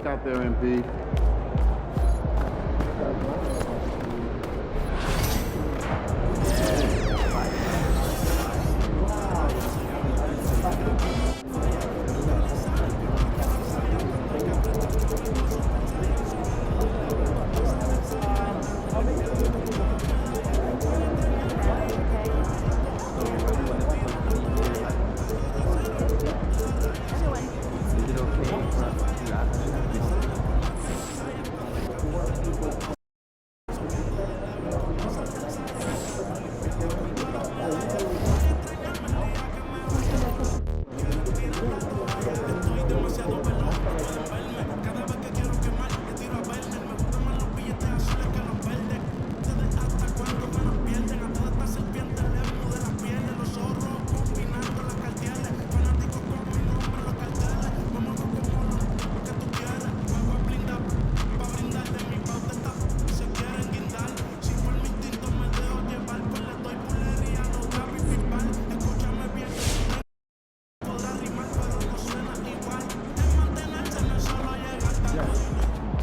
out there, MP.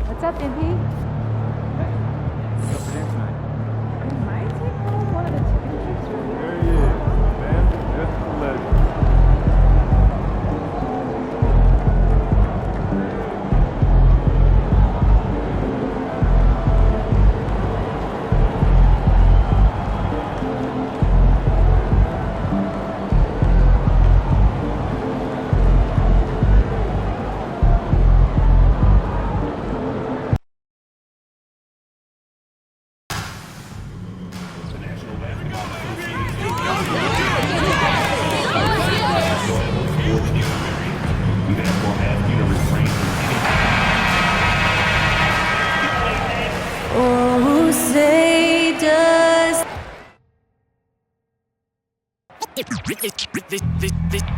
What's up, MP? I might take home one of the chicken strips from you. There he is, man. Just a legend. Oh, say does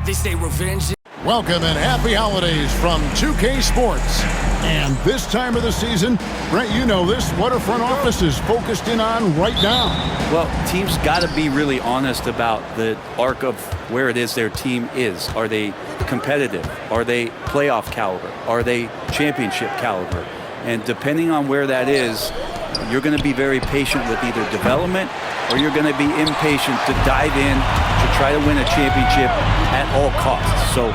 they say revenge. Welcome and happy holidays from 2K Sports. And this time of the season, Brent, you know this, what our front office is focused in on right now. Well, teams got to be really honest about the arc of where it is their team is. Are they competitive? Are they playoff caliber? Are they championship caliber? And depending on where that is, you're going to be very patient with either development or you're going to be impatient to dive in to try to win a championship at all costs. So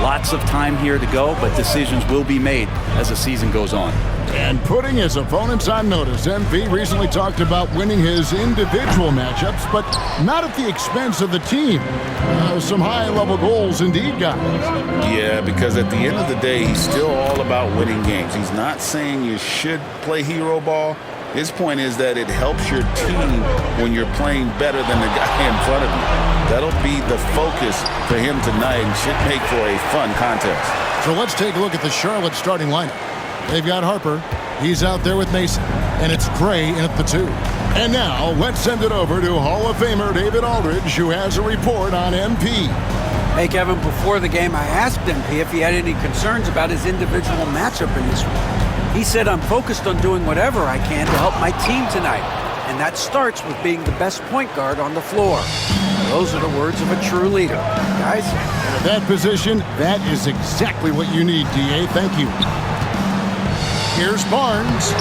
lots of time here to go, but decisions will be made as the season goes on. And putting his opponents on notice, MP recently talked about winning his individual matchups, but not at the expense of the team. Some high-level goals indeed, guys. Yeah, because at the end of the day, he's still all about winning games. He's not saying you should play hero ball. His point is that it helps your team when you're playing better than the guy in front of you. That'll be the focus for him tonight and should make for a fun contest. So let's take a look at the Charlotte starting lineup. They've got Harper. He's out there with Mason. And it's Gray in at the 2. And now let's send it over to Hall of Famer David Aldridge, who has a report on MP. Hey, Kevin, before the game, I asked MP if he had any concerns about his individual matchup in this one. He said, I'm focused on doing whatever I can to help my team tonight. And that starts with being the best point guard on the floor. Those are the words of a true leader. Guys? And at that position, that is exactly what you need, DA. Thank you. Here's Barnes.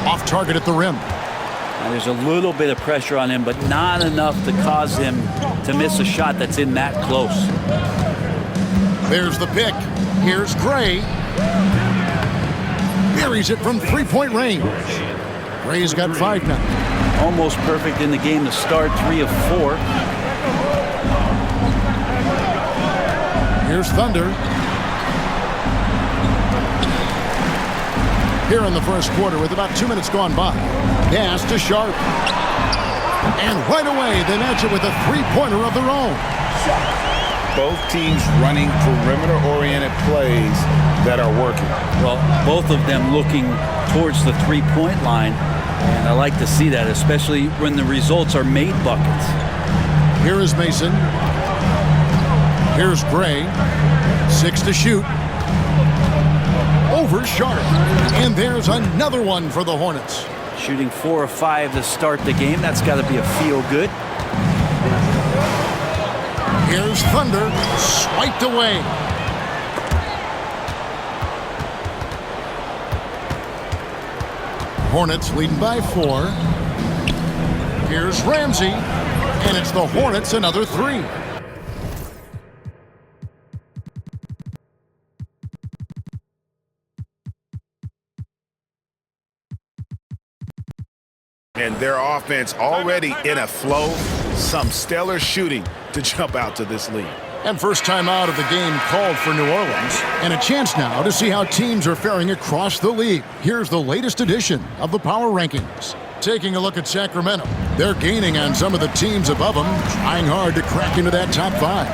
Off target at the rim. Now, there's a little bit of pressure on him, but not enough to cause him to miss a shot that's in that close. There's the pick. Here's Gray. Buries it from three-point range. Gray's got 5 now. Almost perfect in the game to start, 3 of 4. Here's Thunder. Here in the first quarter with about 2 minutes gone by. Pass to Sharp. And right away, they match it with a three-pointer of their own. Both teams running perimeter-oriented plays that are working. Well, both of them looking towards the three-point line, and I like to see that, especially when the results are made buckets. Here is Mason. Here's Gray. 6 to shoot. Over Sharp. And there's another one for the Hornets. Shooting 4 of 5 to start the game. That's got to be a feel-good. Here's Thunder. Swiped away. Hornets leading by 4. Here's Ramsey, and it's the Hornets another 3. And their offense already in a flow. Some stellar shooting to jump out to this lead. And first time out of the game called for New Orleans. And a chance now to see how teams are faring across the league. Here's the latest edition of the Power Rankings. Taking a look at Sacramento. They're gaining on some of the teams above them, trying hard to crack into that top 5.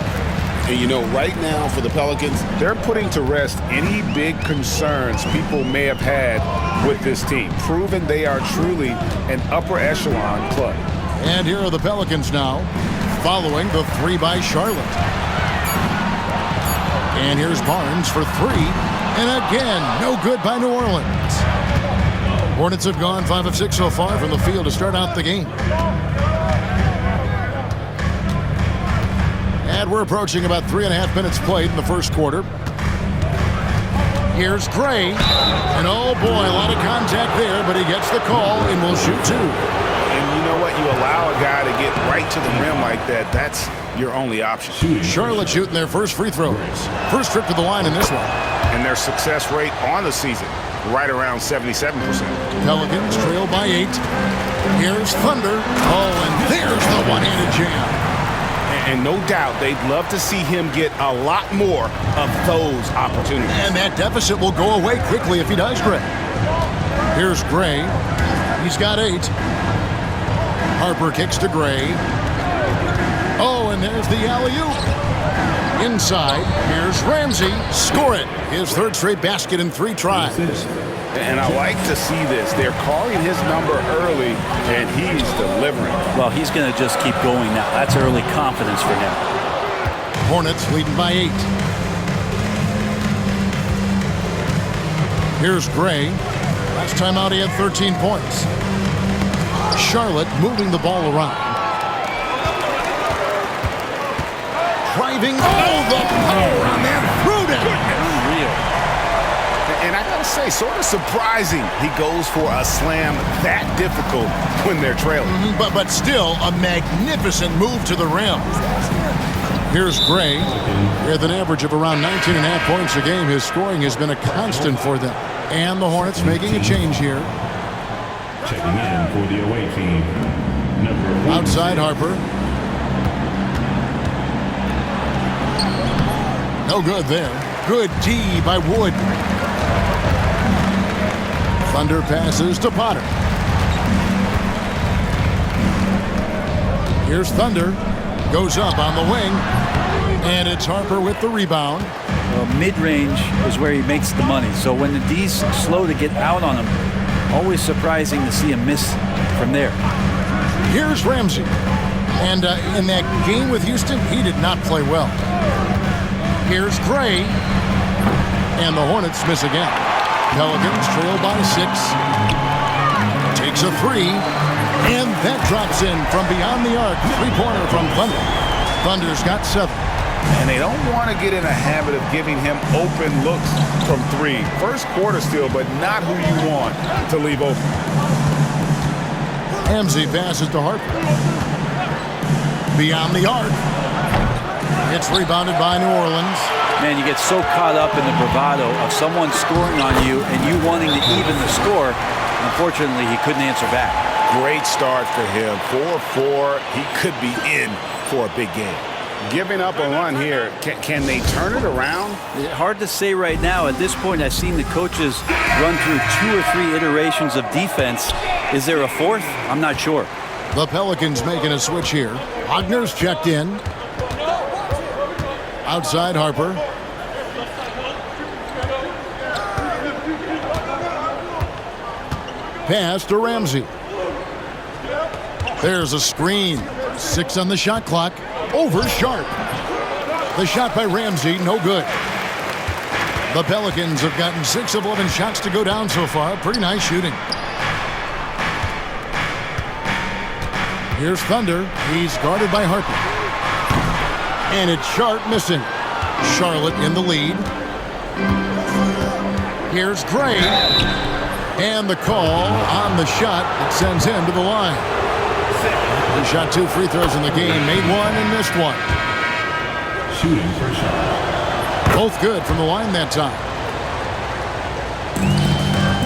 And you know, right now for the Pelicans, they're putting to rest any big concerns people may have had with this team, proving they are truly an upper echelon club. And here are the Pelicans now, following the 3 by Charlotte. And here's Barnes for 3. And again, no good by New Orleans. Hornets have gone 5 of 6 so far from the field to start out the game. And we're approaching about 3.5 minutes played in the first quarter. Here's Gray. And oh boy, a lot of contact there, but he gets the call and will shoot 2. And you know what? You allow a guy to get right to the rim like that, that's your only option. Charlotte shooting their first free throws. First trip to the line in this one. And their success rate on the season, right around 77%. Pelicans trail by 8. Here's Thunder. Oh, and there's the one-handed jam. And no doubt they'd love to see him get a lot more of those opportunities. And that deficit will go away quickly if he does, Gray. Here's Gray. He's got 8. Harper kicks to Gray. Oh, and there's the alley-oop. Inside, here's Ramsey. Score it. His 3rd straight basket in 3 tries. And I like to see this. They're calling his number early, and he's delivering. Well, he's going to just keep going now. That's early confidence for him. Hornets leading by 8. Here's Gray. Last time out, he had 13 points. Charlotte moving the ball around. Driving. Oh, the power on that Pruden. Unreal. And I got to say, sort of surprising he goes for a slam that difficult when they're trailing. But still, a magnificent move to the rim. Here's Gray. With an average of around 19.5 points a game, his scoring has been a constant for them. And the Hornets making a change here. Checking in for the away team. Outside Harper. No good there. Good D by Wood. Thunder passes to Potter. Here's Thunder. Goes up on the wing. And it's Harper with the rebound. Well, mid-range is where he makes the money. So when the D's slow to get out on him, always surprising to see him miss from there. Here's Ramsey. And in that game with Houston, he did not play well. Here's Gray. And the Hornets miss again. Pelicans trail by 6. Takes a 3. And that drops in from beyond the arc. 3-pointer from Thunder. Thunder's got 7. And they don't want to get in a habit of giving him open looks from 3. First quarter still, but not who you want to leave open. Ramsey passes to Harper. Beyond the arc. It's rebounded by New Orleans. Man, you get so caught up in the bravado of someone scoring on you and you wanting to even the score. Unfortunately, he couldn't answer back. Great start for him. 4-4. He could be in for a big game. Giving up a run here, can they turn it around? Hard to say right now. At this point, I've seen the coaches run through 2 or 3 iterations of defense. Is there a 4th? I'm not sure. The Pelicans making a switch here. Wagner's checked in. Outside Harper. Pass to Ramsey. There's a screen. 6 on the shot clock. Over Sharp. The shot by Ramsey, no good. The Pelicans have gotten 6 of 11 shots to go down so far. Pretty nice shooting. Here's Thunder. He's guarded by Harper. And it's Sharp missing. Charlotte in the lead. Here's Gray. And the call on the shot that sends him to the line. He shot 2 free throws in the game, made one and missed one. Shooting first shot. Both good from the line that time.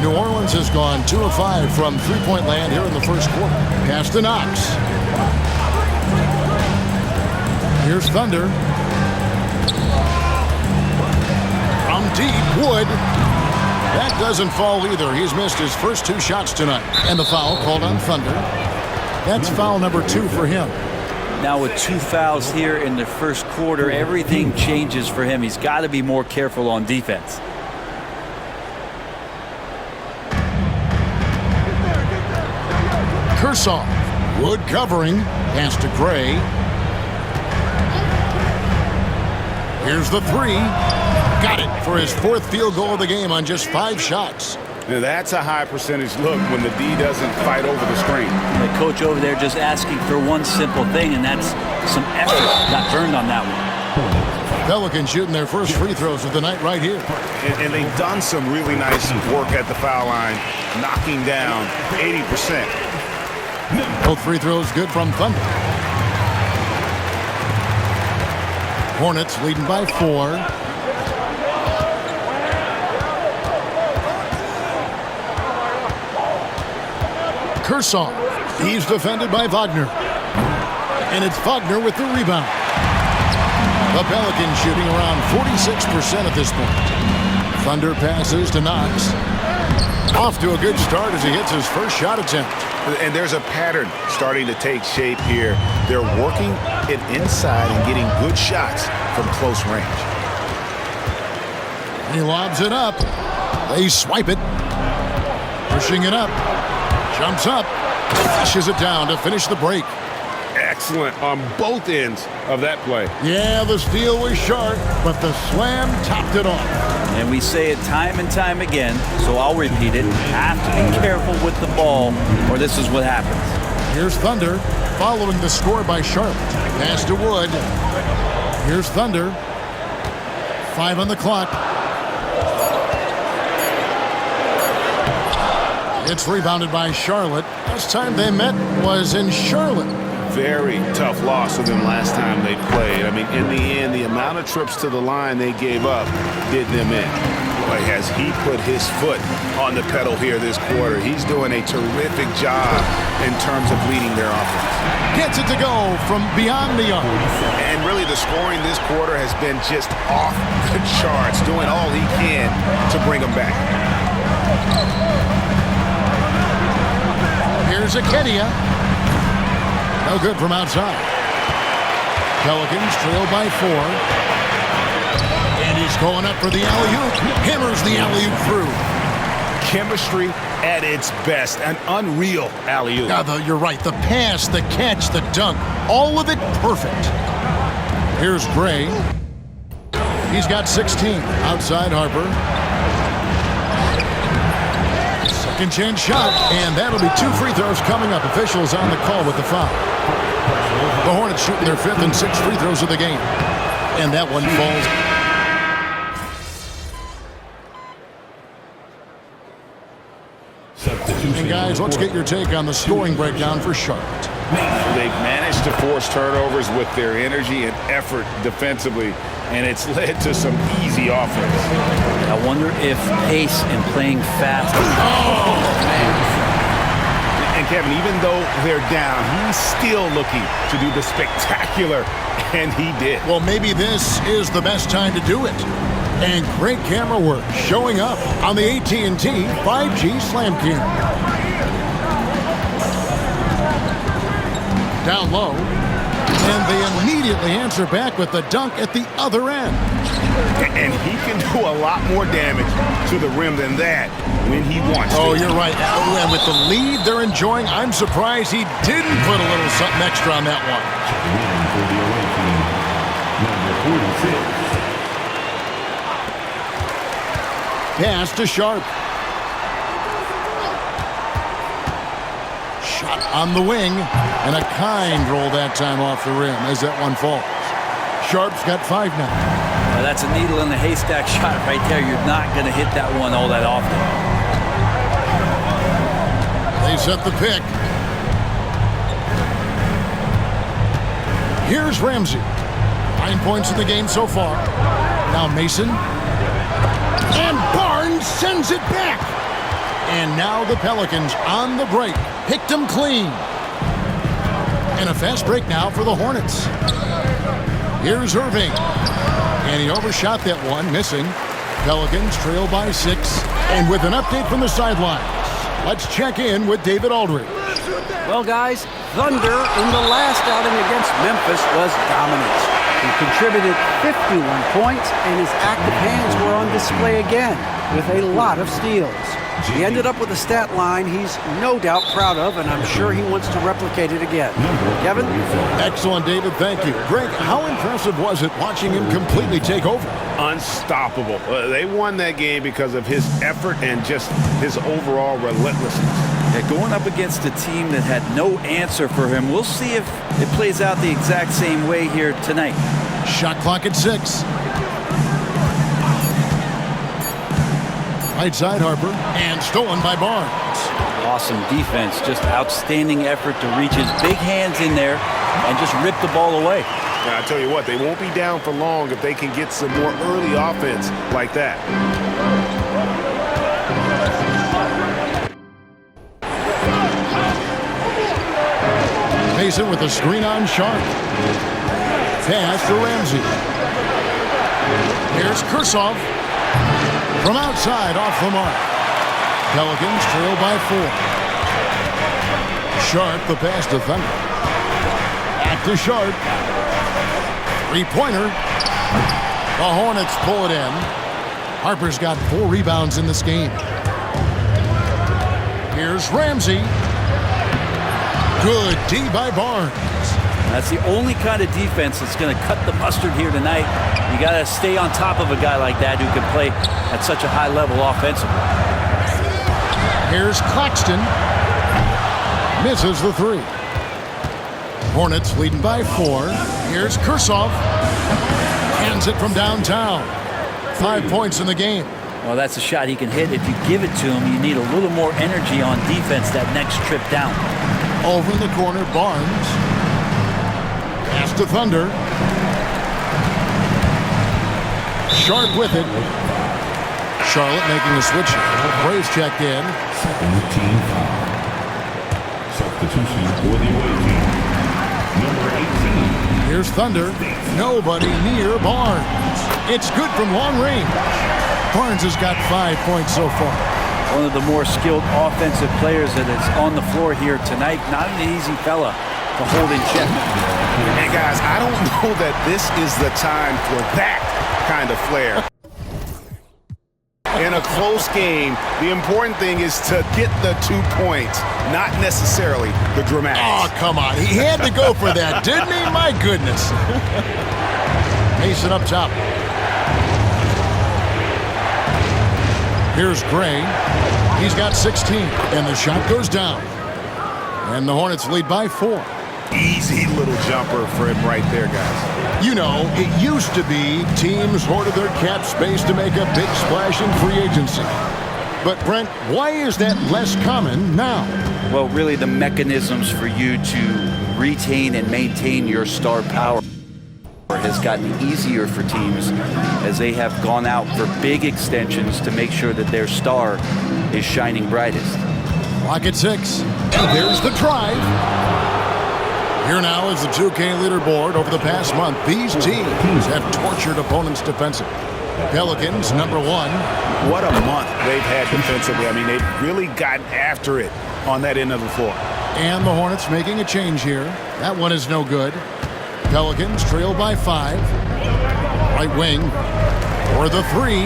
New Orleans has gone 2 of 5 from three-point land here in the first quarter. Pass to Knox. Here's Thunder. From deep, Wood. That doesn't fall either. He's missed his first 2 shots tonight. And the foul called on Thunder. That's foul number 2 for him. Now with 2 fouls here in the first quarter, everything changes for him. He's got to be more careful on defense. Kershaw. Wood covering. Pass to Gray. Here's the 3. Got it for his 4th field goal of the game on just 5 shots. Now that's a high percentage look when the D doesn't fight over the screen. The coach over there just asking for one simple thing, and that's some effort. Got burned on that one. Pelicans shooting their first free throws of the night right here. And they've done some really nice work at the foul line, knocking down 80%. Both free throws good from Thunder. Hornets leading by 4. Kershaw. He's defended by Wagner. And it's Wagner with the rebound. The Pelicans shooting around 46% at this point. Thunder passes to Knox. Off to a good start as he hits his first shot attempt. And there's a pattern starting to take shape here. They're working it inside and getting good shots from close range. He lobs it up. They swipe it. Pushing it up. Jumps up. Flushes it down to finish the break. Excellent on both ends of that play. Yeah, the steal was sharp, but the slam topped it off. And we say it time and time again, so I'll repeat it. Have to be careful with the ball, or this is what happens. Here's Thunder, following the score by Charlotte. Pass to Wood. Here's Thunder. 5 on the clock. It's rebounded by Charlotte. Last time they met was in Charlotte. Very tough loss for them last time they played. I mean, in the end, the amount of trips to the line they gave up did them in. Boy, has he put his foot on the pedal here this quarter. He's doing a terrific job in terms of leading their offense. Gets it to go from beyond the arc. And really the scoring this quarter has been just off the charts, doing all he can to bring them back. Here's Akedia. No good from outside. Pelicans trail by 4. And he's going up for the alley-oop. Hammers the alley-oop through. Chemistry at its best. An unreal alley-oop. You're right. The pass, the catch, the dunk. All of it perfect. Here's Gray. He's got 16. Outside Harper. Second chance shot. And that'll be 2 free throws coming up. Officials on the call with the foul. The Hornets shooting their 5th and 6th free throws of the game. And that one falls. And guys, let's get your take on the scoring breakdown for Charlotte. They've managed to force turnovers with their energy and effort defensively, and it's led to some easy offense. I wonder if pace and playing fast. Oh, man. And Kevin, even though they're down, he's still looking to do the spectacular, and he did. Well, maybe this is the best time to do it. And great camera work showing up on the AT&T 5G Slam King. Down low. And they immediately answer back with the dunk at the other end. And he can do a lot more damage to the rim than that when he wants to. Oh, you're right. And with the lead they're enjoying, I'm surprised he didn't put a little something extra on that one. For the away team, number 46. Pass to Sharp. Shot on the wing. And a kind roll that time off the rim as that one falls. Sharp's got 5 now. Well, that's a needle in the haystack shot right there. You're not going to hit that one all that often. set the pick. Here's Ramsey. 9 points in the game so far. Now Mason. And Barnes sends it back. And now the Pelicans on the break. Picked them clean. And a fast break now for the Hornets. Here's Irving. And he overshot that one, missing. Pelicans trail by 6. And with an update from the sidelines, let's check in with David Aldridge. Well, guys, Thunder in the last outing against Memphis was dominant. He contributed 51 points, and his active hands were on display again with a lot of steals. He ended up with a stat line he's no doubt proud of, and I'm sure he wants to replicate it again. Kevin? Excellent, David. Thank you. Greg, how impressive was it watching him completely take over? Unstoppable. They won that game because of his effort and just his overall relentlessness. Yeah, going up against a team that had no answer for him. We'll see if it plays out the exact same way here tonight. Shot clock at 6. Right side Harper, and stolen by Barnes. Awesome defense, just outstanding effort to reach his big hands in there and just rip the ball away. Now, I tell you what, they won't be down for long if they can get some more early offense like that. Mason with a screen on Sharp. Pass to Ramsey. Here's Kursov. From outside, off the mark. Pelicans trail by 4. Sharp, the pass to Thunder. Back to Sharp. Three-pointer. The Hornets pull it in. Harper's got 4 rebounds in this game. Here's Ramsey. Good D by Barnes. That's the only kind of defense that's going to cut the mustard here tonight. You got to stay on top of a guy like that who can play at such a high level offensively. Here's Claxton. Misses the 3. Hornets leading by 4. Here's Kursov. Hands it from downtown. 5 points in the game. Well, that's a shot he can hit. If you give it to him, you need a little more energy on defense that next trip down. Over in the corner, Barnes. Pass to Thunder. Sharp with it. Charlotte making a switch. Braves checked in. Second team foul. Substitution for the away team. Number 18. Here's Thunder. Nobody near Barnes. It's good from long range. Barnes has got 5 points so far. One of the more skilled offensive players that is on the floor here tonight. Not an easy fella to hold in check. And guys, I don't know that this is the time for that kind of flair. In a close game, the important thing is to get the 2 points, not necessarily the dramatics. Oh, come on. He had to go for that, didn't he? My goodness. Mason up top. Here's Gray. He's got 16, and the shot goes down. And the Hornets lead by 4. Easy little jumper for him right there, guys. You know, it used to be teams hoarded their cap space to make a big splash in free agency. But, Brent, why is that less common now? Well, really the mechanisms for you to retain and maintain your star power has gotten easier for teams as they have gone out for big extensions to make sure that their star is shining brightest. Clock at 6. And there's the drive. Here now is the 2K leaderboard. Over the past month, these teams have tortured opponents defensively. Pelicans, number 1. What a month they've had defensively. I mean, they've really gotten after it on that end of the floor. And the Hornets making a change here. That one is no good. Pelicans trail by 5. Right wing for the 3.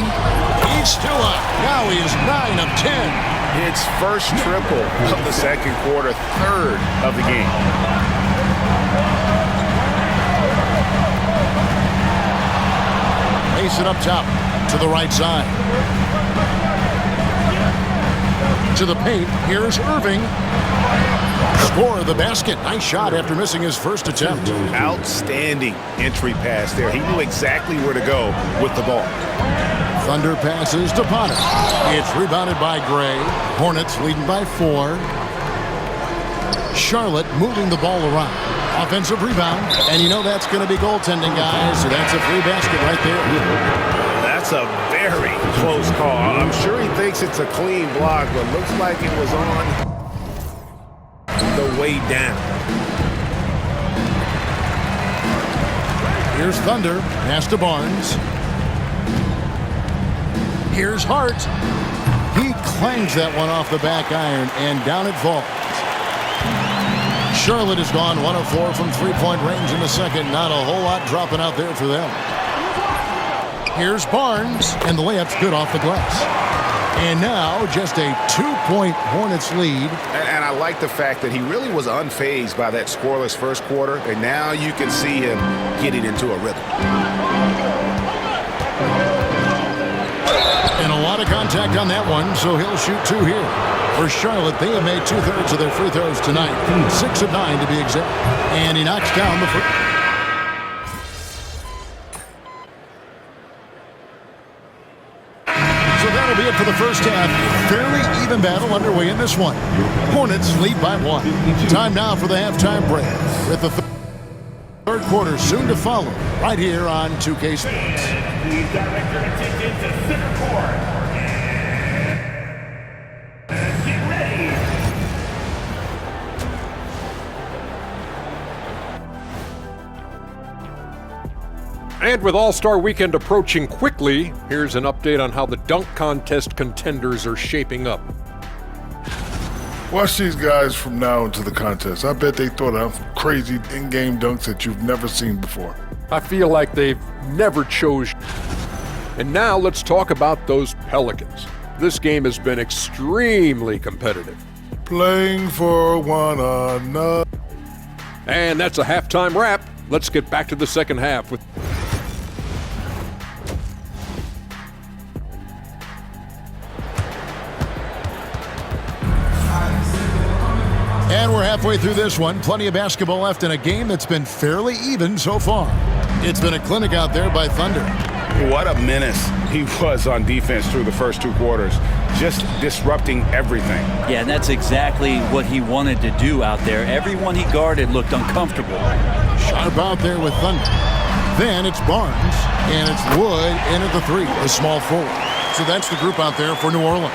He's still up. Now he is 9 of 10. His first triple of the second quarter, 3rd of the game. Mason up top to the right side. To the paint. Here's Irving. Score of the basket. Nice shot after missing his first attempt. Outstanding entry pass there. He knew exactly where to go with the ball. Thunder passes to Potter. It's rebounded by Gray. Hornets leading by 4. Charlotte moving the ball around. Offensive rebound. And you know that's going to be goaltending, guys. So that's a free basket right there. That's a very close call. I'm sure he thinks it's a clean block, but looks like it was on the way down. Here's Thunder. Pass to Barnes. Here's Hart. He clangs that one off the back iron, and down it falls. Charlotte has gone 1 of 4 from three-point range in the second. Not a whole lot dropping out there for them. Here's Barnes, and the layup's good off the glass. And now just a 2-point Hornets lead. And I like the fact that he really was unfazed by that scoreless first quarter, and now you can see him getting into a rhythm. And a lot of contact on that one, so he'll shoot 2 here. For Charlotte, they have made 2/3 of their free throws tonight. 6 of 9 to be exact. And he knocks down the first. So that'll be it for the first half. Fairly even battle underway in this one. Hornets lead by 1. Time now for the halftime break. With the third quarter soon to follow, right here on 2K Sports. Please direct your attention to center court. And get ready. And with All-Star Weekend approaching quickly, here's an update on how the dunk contest contenders are shaping up. Watch these guys from now into the contest. I bet they throw down some crazy in-game dunks that you've never seen before. I feel like they've never chose. And now let's talk about those Pelicans. This game has been extremely competitive. Playing for one another. And that's a halftime wrap. Let's get back to the second half with And we're halfway through this one. Plenty of basketball left in a game that's been fairly even so far. It's been a clinic out there by Thunder. What a menace he was on defense through the first 2 quarters. Just disrupting everything. Yeah, and that's exactly what he wanted to do out there. Everyone he guarded looked uncomfortable. Sharp out there with Thunder. Then it's Barnes, and it's Wood in at the 3, a small forward. So that's the group out there for New Orleans.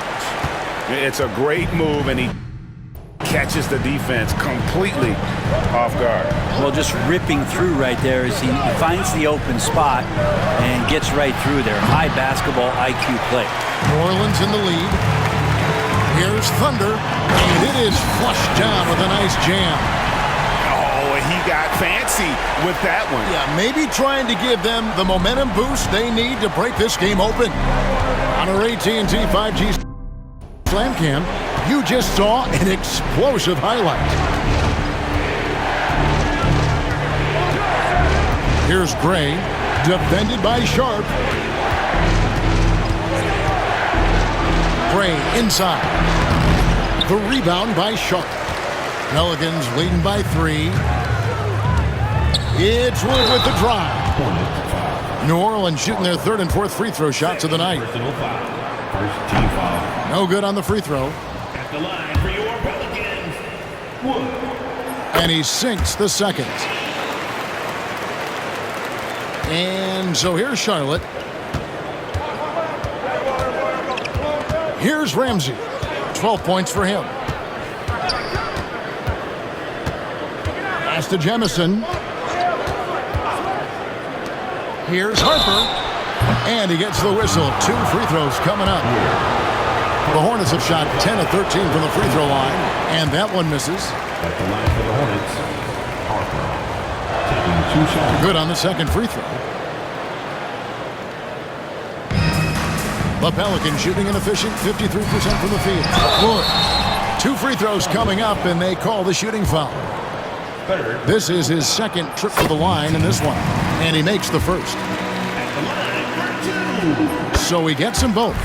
It's a great move, and he catches the defense completely off guard. Well, just ripping through right there as he finds the open spot and gets right through there. High basketball IQ play. New Orleans in the lead. Here's Thunder, and it is flushed down with a nice jam. Oh, he got fancy with that one. Yeah, maybe trying to give them the momentum boost they need to break this game open. On our AT&T 5G Slam Cam, you just saw an explosive highlight. Here's Gray, defended by Sharp. Gray inside. The rebound by Sharp. Pelicans leading by 3. It's Wood with the drive. New Orleans shooting their 3rd and 4th free throw shots of the night. Personal foul. First team foul. No good on the free throw. At the line for your Pelicans, Wood. And he sinks the second. And so here's Charlotte. Here's Ramsey. 12 points for him. Pass to Jemison. Here's Harper. And he gets the whistle. 2 free throws coming up. The Hornets have shot 10 of 13 from the free throw line. And that one misses. At the line for the Hornets, Harper. Taking 2 shots. Good on the second free throw. The Pelicans shooting an efficient 53% from the field. Wood. 2 free throws coming up, and they call the shooting foul. Third. This is his second trip to the line in this one, and he makes the first. At the line for 2. So he gets them both.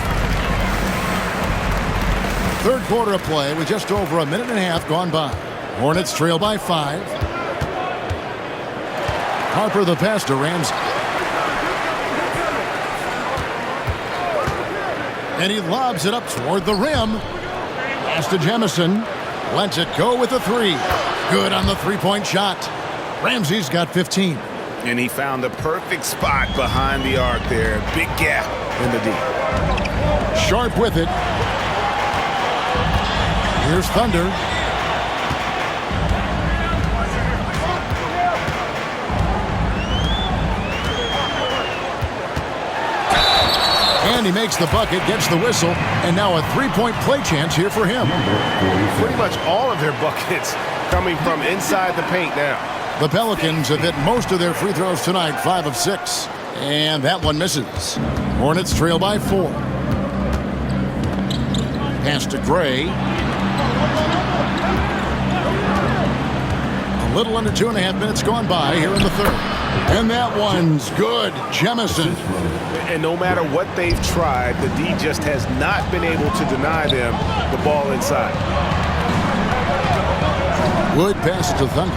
Third quarter of play with just over a minute and a half gone by. Hornets trail by 5. Harper the pass to Ramsey. And he lobs it up toward the rim. Pass to Jemison. Lets it go with the three. Good on the three-point shot. Ramsey's got 15. And he found the perfect spot behind the arc there. Big gap in the D. Sharp with it. Here's Thunder. And he makes the bucket, gets the whistle, and now a three-point play chance here for him. Pretty much all of their buckets coming from inside the paint now. The Pelicans have hit most of their free throws tonight, 5 of 6. And that one misses. Hornets trail by 4. Pass to Gray. A little under 2.5 minutes gone by here in the third. And that one's good. Jemison. And no matter what they've tried, the D just has not been able to deny them the ball inside. Wood passes to Thunder.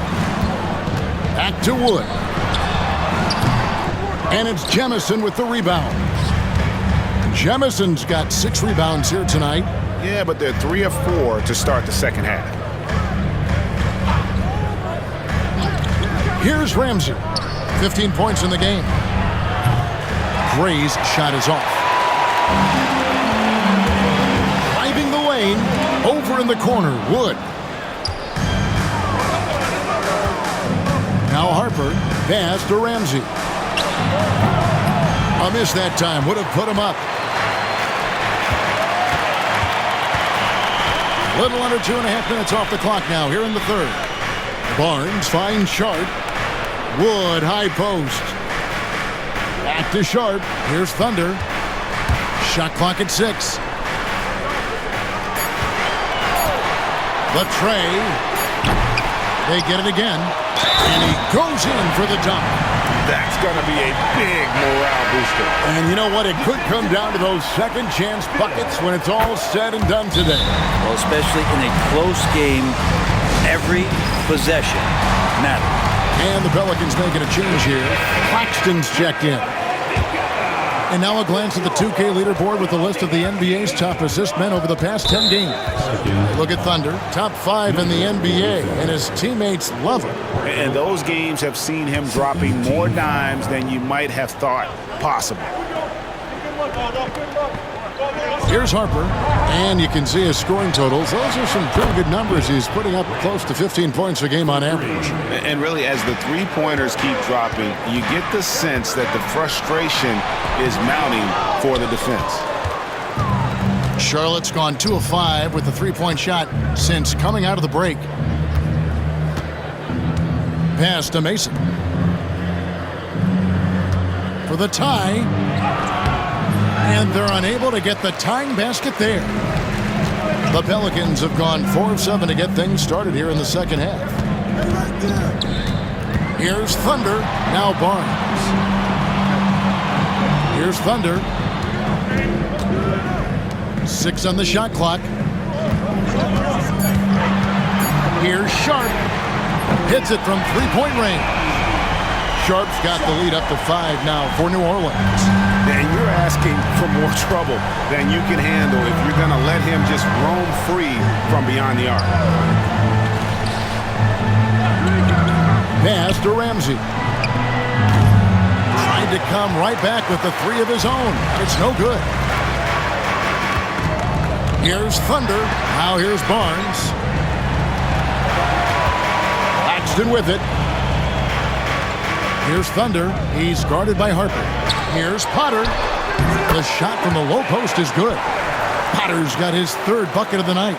Back to Wood. And it's Jemison with the rebound. Jemison's got 6 rebounds here tonight. Yeah, but they're 3 of 4 to start the second half. Here's Ramsey. 15 points in the game. Gray's shot is off. Driving the lane. Over in the corner. Wood. Now Harper. Pass to Ramsey. A miss that time. Would have put him up. Little under 2.5 minutes off the clock now here in the third. Barnes finds Sharp. Wood, high post. Back to Sharp. Here's Thunder. Shot clock at 6. The tray. They get it again. And he goes in for the dunk. That's going to be a big morale booster. And you know what? It could come down to those second chance buckets when it's all said and done today. Well, especially in a close game, every possession matters. And the Pelicans making a change here. Claxton's checked in. And now a glance at the 2K leaderboard with the list of the NBA's top assist men over the past 10 games. Look at Thunder, top 5 in the NBA, and his teammates love him. And those games have seen him dropping more dimes than you might have thought possible. Here's Harper, and you can see his scoring totals. Those are some pretty good numbers. He's putting up close to 15 points a game on average. And really, as the three-pointers keep dropping, you get the sense that the frustration is mounting for the defense. Charlotte's gone 2 of 5 with the three-point shot since coming out of the break. Pass to Mason. For the tie. And they're unable to get the tying basket there. The Pelicans have gone 4 of 7 to get things started here in the second half. Here's Thunder. Now Barnes. Here's Thunder. 6 on the shot clock. Here's Sharp. Hits it from three-point range. Sharp's got the lead up to 5 now for New Orleans. And you're asking for more trouble than you can handle if you're going to let him just roam free from beyond the arc. Pass to Ramsey. Tried to come right back with the 3 of his own. It's no good. Here's Thunder. Now here's Barnes. Claxton with it. Here's Thunder. He's guarded by Harper. Here's Potter. The shot from the low post is good. Potter's got his 3rd bucket of the night.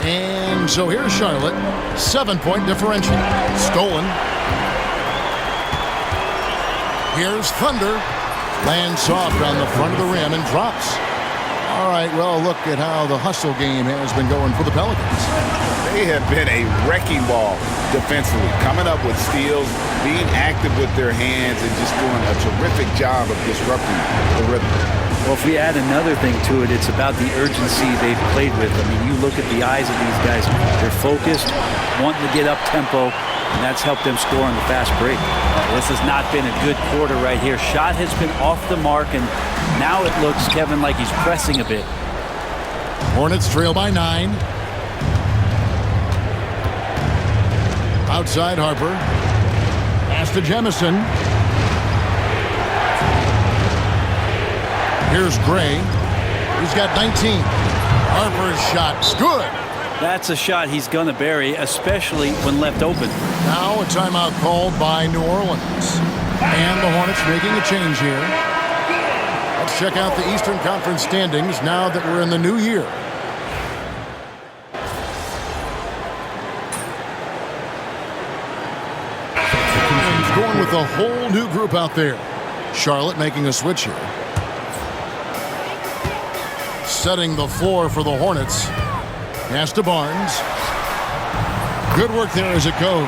And so here's Charlotte. 7-point differential. Stolen. Here's Thunder. Lands soft on the front of the rim and drops. All right, well, look at how the hustle game has been going for the Pelicans. They have been a wrecking ball defensively, coming up with steals, being active with their hands, and just doing a terrific job of disrupting the rhythm. Well, if we add another thing to it, it's about the urgency they've played with. I mean, you look at the eyes of these guys. They're focused, wanting to get up tempo, and that's helped them score on the fast break. This has not been a good quarter right here. Shot has been off the mark, and now it looks, Kevin, like he's pressing a bit. Hornets trail by 9. Outside Harper. Pass to Jemison. Here's Gray. He's got 19. Harper's shot's good. That's a shot he's going to bury, especially when left open. Now a timeout called by New Orleans. And the Hornets making a change here. Let's check out the Eastern Conference standings now that we're in the new year. He's going with a whole new group out there. Charlotte making a switch here. Setting the floor for the Hornets. Pass to Barnes. Good work there as it goes.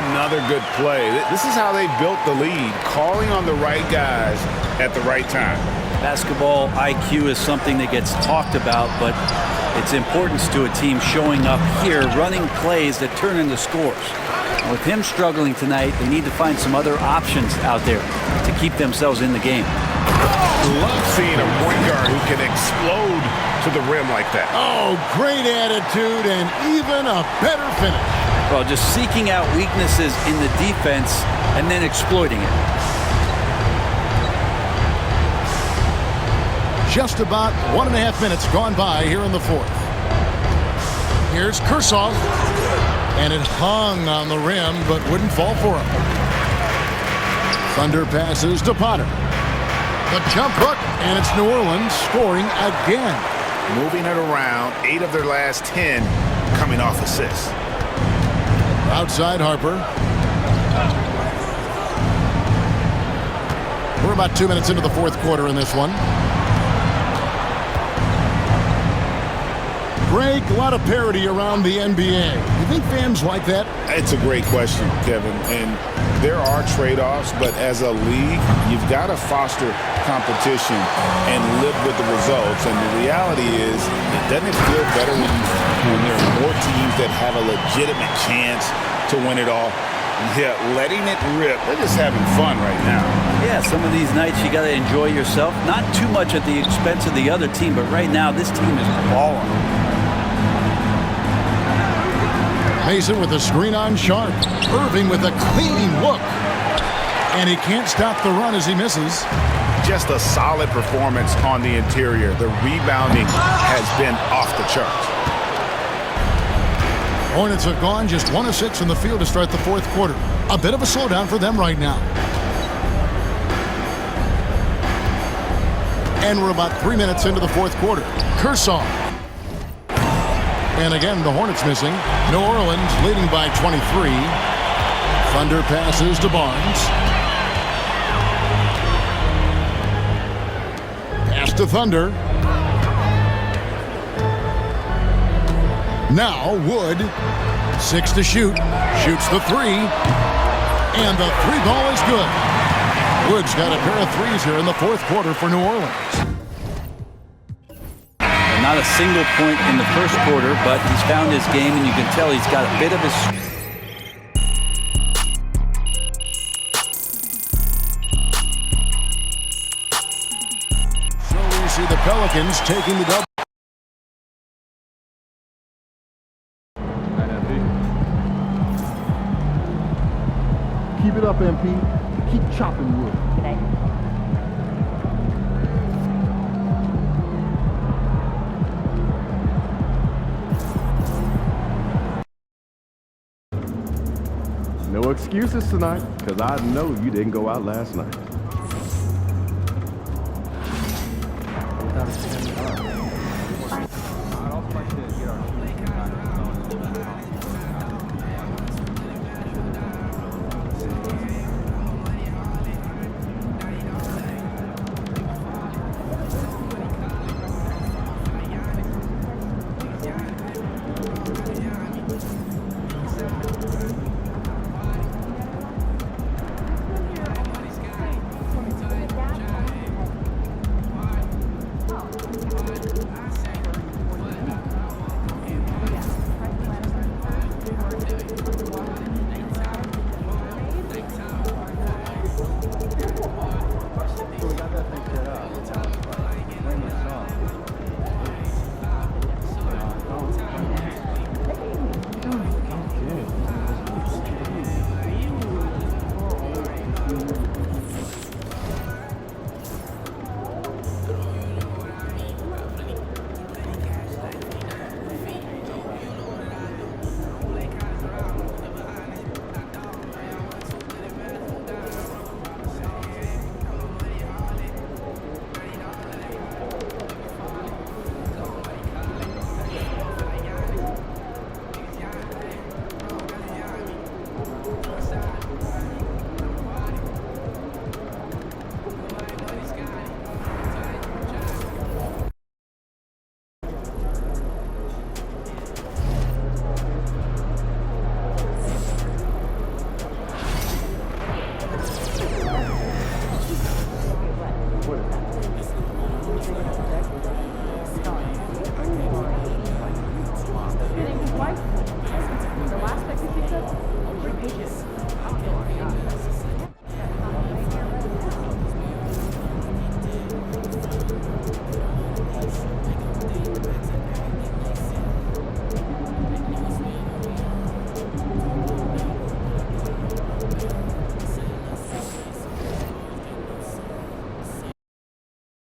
Another good play. This is how they built the lead, calling on the right guys at the right time. Basketball IQ is something that gets talked about, but its importance to a team showing up here, running plays that turn into scores. With him struggling tonight, they need to find some other options out there to keep themselves in the game. Love seeing a point guard who can explode to the rim like that. Oh, great attitude and even a better finish. Well, just seeking out weaknesses in the defense and then exploiting it. Just about 1.5 minutes gone by here in the fourth. Here's Kursoff. And it hung on the rim, but wouldn't fall for him. Thunder passes to Potter. The jump hook, and it's New Orleans scoring again. Moving it around, 8 of their last 10 coming off assists. Outside Harper. We're about 2 minutes into the fourth quarter in this one. Greg, a lot of parity around the NBA. You think fans like that? It's a great question, Kevin. And there are trade-offs, but as a league, you've got to foster competition and live with the results. And the reality is, doesn't it feel better when there are more teams that have a legitimate chance to win it all? Yeah, letting it rip. They're just having fun right now. Yeah, some of these nights you got to enjoy yourself. Not too much at the expense of the other team, but right now this team is balling. Mason with a screen on Sharp. Irving with a clean look. And he can't stop the run as he misses. Just a solid performance on the interior. The rebounding has been off the charts. Hornets have gone just 1 of 6 in the field to start the fourth quarter. A bit of a slowdown for them right now. And we're about 3 minutes into the fourth quarter. Kursoff. And again, the Hornets missing. New Orleans leading by 23. Thunder passes to Barnes. Pass to Thunder. Now Wood. 6 to shoot. Shoots the 3. And the 3 ball is good. Wood's got a pair of threes here in the fourth quarter for New Orleans. Not a single point in the first quarter, but he's found his game, and you can tell he's got a bit of his... So we see the Pelicans taking the double. Keep it up, MP. Keep chopping wood. No excuses tonight, because I know you didn't go out last night.